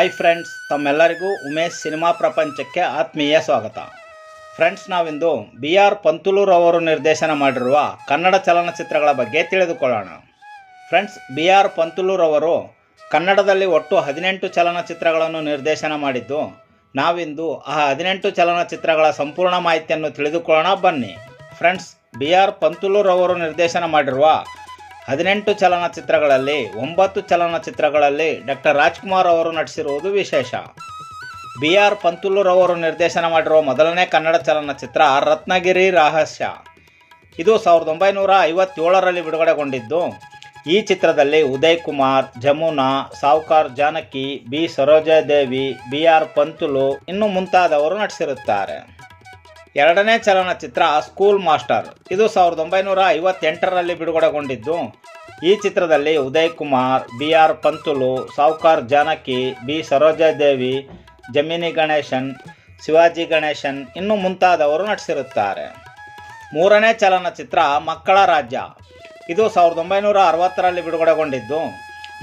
Hi friends, ತಮ್ಮೆಲ್ಲರಿಗೂ Umesh cinema ಪ್ರಪಂಚಕ್ಕೆ ಆತ್ಮೀಯ ಸ್ವಾಗತ. ಫ್ರೆಂಡ್ಸ್, ನಾವಿಂದು ಬಿ ಆರ್ ಪಂತುಲೂರವರು ನಿರ್ದೇಶನ ಮಾಡಿರುವ ಕನ್ನಡ ಚಲನಚಿತ್ರಗಳ ಬಗ್ಗೆ ತಿಳಿದುಕೊಳ್ಳೋಣ. ಫ್ರೆಂಡ್ಸ್, ಬಿ ಆರ್ ಪಂತುಲೂರವರು ಕನ್ನಡದಲ್ಲಿ ಒಟ್ಟು 18 ಚಲನಚಿತ್ರಗಳನ್ನು ನಿರ್ದೇಶನ ಮಾಡಿದ್ದು, ನಾವಿಂದು ಆ 18 ಚಲನಚಿತ್ರಗಳ ಸಂಪೂರ್ಣ ಮಾಹಿತಿಯನ್ನು ತಿಳಿದುಕೊಳ್ಳೋಣ ಬನ್ನಿ. ಫ್ರೆಂಡ್ಸ್, ಬಿ ಆರ್ ಪಂತುಲೂರವರು ನಿರ್ದೇಶನ ಮಾಡಿರುವ 18 ಚಲನಚಿತ್ರಗಳಲ್ಲಿ 9 ಚಲನಚಿತ್ರಗಳಲ್ಲಿ ಡಾಕ್ಟರ್ ರಾಜ್ಕುಮಾರ್ ಅವರು ನಟಿಸಿರುವುದು ವಿಶೇಷ. ಬಿ ಆರ್ ಪಂತುಲೂರವರು ನಿರ್ದೇಶನ ಮಾಡಿರುವ ಮೊದಲನೇ ಕನ್ನಡ ಚಲನಚಿತ್ರ ರತ್ನಗಿರಿ ರಹಸ್ಯ. ಇದು 1957ರಲ್ಲಿ ಬಿಡುಗಡೆಗೊಂಡಿದ್ದು, ಈ ಚಿತ್ರದಲ್ಲಿ Uday Kumar, Jamuna, Sowcar Janaki, B Sarojadevi, B R Panthulu ಇನ್ನು ಮುಂತಾದವರು ನಟಿಸಿರುತ್ತಾರೆ. ಎರಡನೇ ಚಲನಚಿತ್ರ ಸ್ಕೂಲ್ ಮಾಸ್ಟರ್. ಇದು 1958ರಲ್ಲಿ ಬಿಡುಗಡೆಗೊಂಡಿದ್ದು, ಈ ಚಿತ್ರದಲ್ಲಿ Uday Kumar, B R Panthulu, Sowcar Janaki, B Sarojadevi, Gemini Ganesan, Shivaji Ganesan ಇನ್ನು ಮುಂತಾದವರು ನಟಿಸಿರುತ್ತಾರೆ. ಮೂರನೇ ಚಲನಚಿತ್ರ ಮಕ್ಕಳ ರಾಜ್ಯ. ಇದು 1960ರಲ್ಲಿ ಬಿಡುಗಡೆಗೊಂಡಿದ್ದು,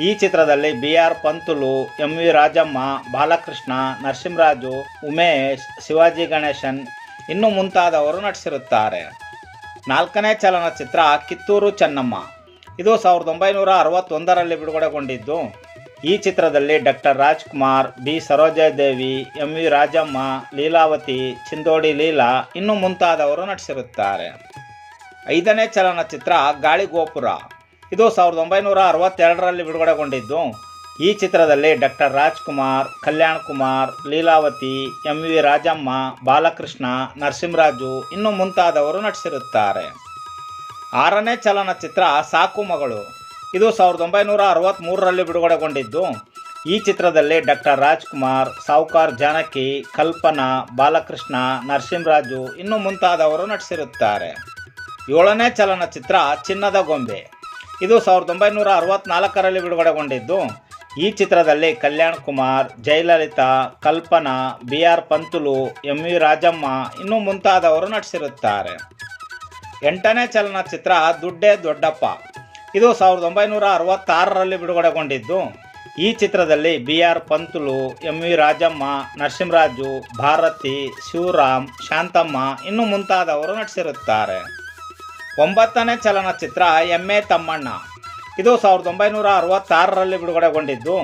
ಈ ಚಿತ್ರದಲ್ಲಿ B R Pantulu, M V Rajamma, Balakrishna, Narasimharaju, Umesh, Shivaji Ganesan ಇನ್ನು ಮುಂತಾದವರು ನಟಿಸಿರುತ್ತಾರೆ. ನಾಲ್ಕನೇ ಚಲನಚಿತ್ರ ಕಿತ್ತೂರು ಚೆನ್ನಮ್ಮ. ಇದು 1961ರಲ್ಲಿ ಬಿಡುಗಡೆಗೊಂಡಿದ್ದು, ಈ ಚಿತ್ರದಲ್ಲಿ doctor Rajkumar, B Sarojadevi, M V Rajamma, Leelavathi, Chindodi Leela ಇನ್ನು ಮುಂತಾದವರು ನಟಿಸಿರುತ್ತಾರೆ. ಐದನೇ ಚಲನಚಿತ್ರ ಗಾಳಿಗೋಪುರ. ಇದು 1962ರಲ್ಲಿ ಬಿಡುಗಡೆಗೊಂಡಿದ್ದು, ಈ ಚಿತ್ರದಲ್ಲಿ doctor Rajkumar, Kalyan Kumar, Leelavathi, M V Rajamma, Balakrishna, Narasimharaju ಇನ್ನು ಮುಂತಾದವರು ನಟಿಸಿರುತ್ತಾರೆ. ಆರನೇ ಚಲನಚಿತ್ರ ಸಾಕು ಮಗಳು. ಇದು 1963ರಲ್ಲಿ ಬಿಡುಗಡೆಗೊಂಡಿದ್ದು, ಈ ಚಿತ್ರದಲ್ಲಿ ಡಾಕ್ಟರ್ ರಾಜ್ಕುಮಾರ್, ಸಾವ್ಕಾರ್ ಜಾನಕಿ, ಕಲ್ಪನಾ, ಬಾಲಕೃಷ್ಣ, ನರಸಿಂಹರಾಜು ಇನ್ನು ಮುಂತಾದವರು ನಟಿಸಿರುತ್ತಾರೆ. ಏಳನೇ ಚಲನಚಿತ್ರ ಚಿನ್ನದ ಗೊಂಬೆ. ಇದು 1964ರಲ್ಲಿ ಬಿಡುಗಡೆಗೊಂಡಿದ್ದು, ಈ ಚಿತ್ರದಲ್ಲಿ Kalyan Kumar, Jayalalitha, Kalpana, B R Pantulu, M V Rajamma ಇನ್ನು ಮುಂತಾದವರು ನಟಿಸಿರುತ್ತಾರೆ. ಎಂಟನೇ ಚಲನಚಿತ್ರ ದುಡ್ಡೇ ದೊಡ್ಡಪ್ಪ. ಇದು 1966ರಲ್ಲಿ ಬಿಡುಗಡೆಗೊಂಡಿದ್ದು, ಈ ಚಿತ್ರದಲ್ಲಿ B R Pantulu, M V Rajamma, Narasimharaju, Bharathi, Shivaram, Shanthamma ಇನ್ನು ಮುಂತಾದವರು ನಟಿಸಿರುತ್ತಾರೆ. ಒಂಬತ್ತನೇ ಚಲನಚಿತ್ರ ಎಮ್ಮೆ ತಮ್ಮಣ್ಣ. ಇದು 1966ರಲ್ಲಿ ಬಿಡುಗಡೆಗೊಂಡಿದ್ದು,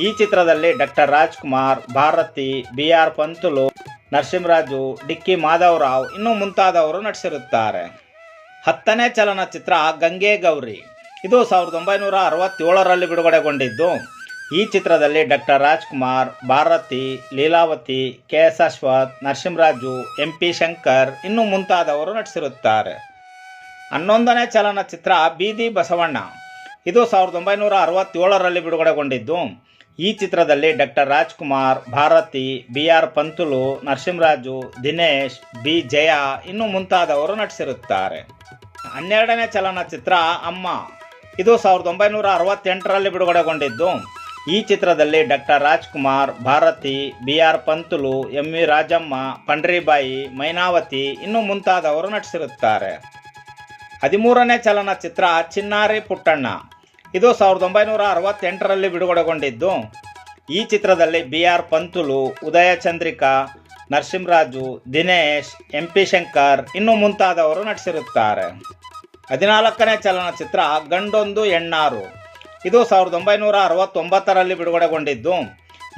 ಈ ಚಿತ್ರದಲ್ಲಿ doctor Rajkumar, Bharathi, B R Pantulu, Narasimharaju, Dikki Madhavarao ಇನ್ನು ಮುಂತಾದವರು ನಟಿಸಿರುತ್ತಾರೆ. ಹತ್ತನೇ ಚಲನಚಿತ್ರ ಗಂಗೆ ಗೌರಿ. ಇದು 1967ರಲ್ಲಿ ಬಿಡುಗಡೆಗೊಂಡಿದ್ದು, ಈ ಚಿತ್ರದಲ್ಲಿ doctor Rajkumar, Bharathi, Leelavathi, K S Ashwath, Narasimharaju, M P Shankar ಇನ್ನು ಮುಂತಾದವರು ನಟಿಸಿರುತ್ತಾರೆ. 11ನೇ ಚಲನಚಿತ್ರ ಬೀದಿ ಬಸವಣ್ಣ. ಇದು 1967ರಲ್ಲಿ ಬಿಡುಗಡೆಗೊಂಡಿದ್ದು, ಈ ಚಿತ್ರದಲ್ಲಿ doctor Rajkumar, Bharathi, B R Pantulu, Narasimharaju, Dinesh, B Jaya ಇನ್ನು ಮುಂತಾದವರು ನಟಿಸಿರುತ್ತಾರೆ. 12ನೇ ಚಲನಚಿತ್ರ ಅಮ್ಮ. ಇದು 1968ರಲ್ಲಿ ಬಿಡುಗಡೆಗೊಂಡಿದ್ದು, ಈ ಚಿತ್ರದಲ್ಲಿ doctor Rajkumar, Bharathi, B R Pantulu, M V Rajamma, Pandaribai, Mynavathi ಇನ್ನು ಮುಂತಾದವರು ನಟಿಸಿರುತ್ತಾರೆ. 13ನೇ ಚಲನಚಿತ್ರ ಚಿನ್ನಾರಿ ಪುಟ್ಟಣ್ಣ. ಇದು 1968ರಲ್ಲಿ ಬಿಡುಗಡೆಗೊಂಡಿದ್ದು, ಈ ಚಿತ್ರದಲ್ಲಿ ಬಿ ಆರ್ ಪಂತುಲು, ಉದಯ ಚಂದ್ರಿಕಾ, ನರಸಿಂಹರಾಜು, ದಿನೇಶ್, ಎಂ ಪಿ ಶಂಕರ್ ಇನ್ನು ಮುಂತಾದವರು ನಟಿಸಿರುತ್ತಾರೆ. 14ನೇ ಚಲನಚಿತ್ರ ಗಂಡೊಂದು ಹೆಣ್ಣಾರು. ಇದು 1969ರಲ್ಲಿ ಬಿಡುಗಡೆಗೊಂಡಿದ್ದು,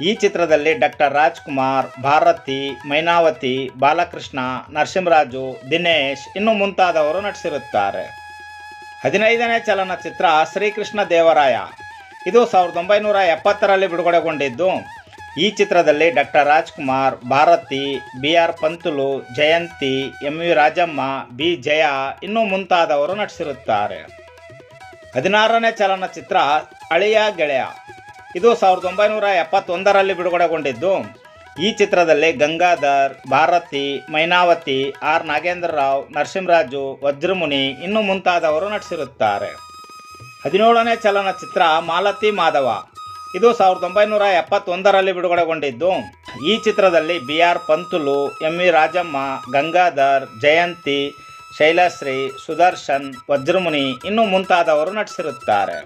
ಈ ಚಿತ್ರದಲ್ಲಿ ಡಾಕ್ಟರ್ ರಾಜ್ಕುಮಾರ್, ಭಾರತಿ, ಮೈನಾವತಿ, ಬಾಲಕೃಷ್ಣ, ನರಸಿಂಹರಾಜು, ದಿನೇಶ್ ಇನ್ನು ಮುಂತಾದವರು ನಟಿಸಿರುತ್ತಾರೆ. 15ನೇ ಚಲನಚಿತ್ರ ಶ್ರೀಕೃಷ್ಣ ದೇವರಾಯ. ಇದು 1970ರಲ್ಲಿ ಬಿಡುಗಡೆಗೊಂಡಿದ್ದು, ಈ ಚಿತ್ರದಲ್ಲಿ doctor Rajkumar, Bharathi, B R Panthulu, Jayanthi, M V Rajamma, B Jaya ಇನ್ನು ಮುಂತಾದವರು ನಟಿಸಿರುತ್ತಾರೆ. 16ನೇ ಚಲನಚಿತ್ರ ಅಳಿಯ ಗೆಳೆಯ. ಇದು 1971ರಲ್ಲಿ ಬಿಡುಗಡೆಗೊಂಡಿದ್ದು, ಈ ಚಿತ್ರದಲ್ಲಿ ಗಂಗಾಧರ್, ಭಾರತಿ, ಮೈನಾವತಿ, ಆರ್ ನಾಗೇಂದ್ರ ರಾವ್, ನರಸಿಂಹರಾಜು, ವಜ್ರಮುನಿ ಇನ್ನು ಮುಂತಾದವರು ನಟಿಸಿರುತ್ತಾರೆ. 17ನೇ ಚಲನಚಿತ್ರ ಮಾಲತಿ ಮಾಧವ. ಇದು 1971ರಲ್ಲಿ ಬಿಡುಗಡೆಗೊಂಡಿದ್ದು, ಈ ಚಿತ್ರದಲ್ಲಿ B R Pantulu, M V Rajamma, Gangadhar, Jayanthi, Shylashri, Sudarshan, Vajramuni ಇನ್ನು ಮುಂತಾದವರು ನಟಿಸಿರುತ್ತಾರೆ.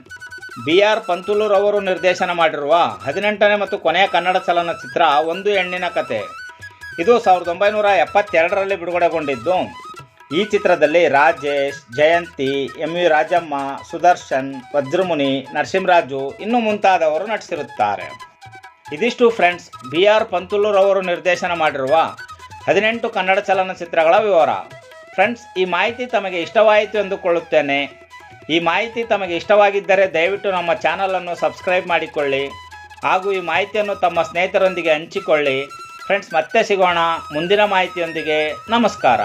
BR ಪಂತುಲೂರವರು ನಿರ್ದೇಶನ ಮಾಡಿರುವ 18ನೇ ಮತ್ತು ಕೊನೆಯ ಕನ್ನಡ ಚಲನಚಿತ್ರ ಒಂದು ಹೆಣ್ಣಿನ ಕತೆ. ಇದು 1972ರಲ್ಲಿ ಬಿಡುಗಡೆಗೊಂಡಿದ್ದು, ಈ ಚಿತ್ರದಲ್ಲಿ ರಾಜೇಶ್, ಜಯಂತಿ, MV ರಾಜಮ್ಮ, ಸುದರ್ಶನ್, ವಜ್ರಮುನಿ, ನರಸಿಂಹರಾಜು ಇನ್ನೂ ಮುಂತಾದವರು ನಟಿಸಿರುತ್ತಾರೆ. ಇದಿಷ್ಟು ಫ್ರೆಂಡ್ಸ್ BR ಪಂತುಲೂರವರು ನಿರ್ದೇಶನ ಮಾಡಿರುವ 18 ಕನ್ನಡ ಚಲನಚಿತ್ರಗಳ ವಿವರ. ಫ್ರೆಂಡ್ಸ್, ಈ ಮಾಹಿತಿ ತಮಗೆ ಇಷ್ಟವಾಯಿತು ಎಂದುಕೊಳ್ಳುತ್ತೇನೆ. ಈ ಮಾಹಿತಿ ತಮಗೆ ಇಷ್ಟವಾಗಿದ್ದರೆ ದಯವಿಟ್ಟು ನಮ್ಮ ಚಾನಲನ್ನು ಸಬ್ಸ್ಕ್ರೈಬ್ ಮಾಡಿಕೊಳ್ಳಿ ಹಾಗೂ ಈ ಮಾಹಿತಿಯನ್ನು ತಮ್ಮ ಸ್ನೇಹಿತರೊಂದಿಗೆ ಹಂಚಿಕೊಳ್ಳಿ. ಫ್ರೆಂಡ್ಸ್, ಮತ್ತೆ ಸಿಗೋಣ ಮುಂದಿನ ಮಾಹಿತಿಯೊಂದಿಗೆ. ನಮಸ್ಕಾರ.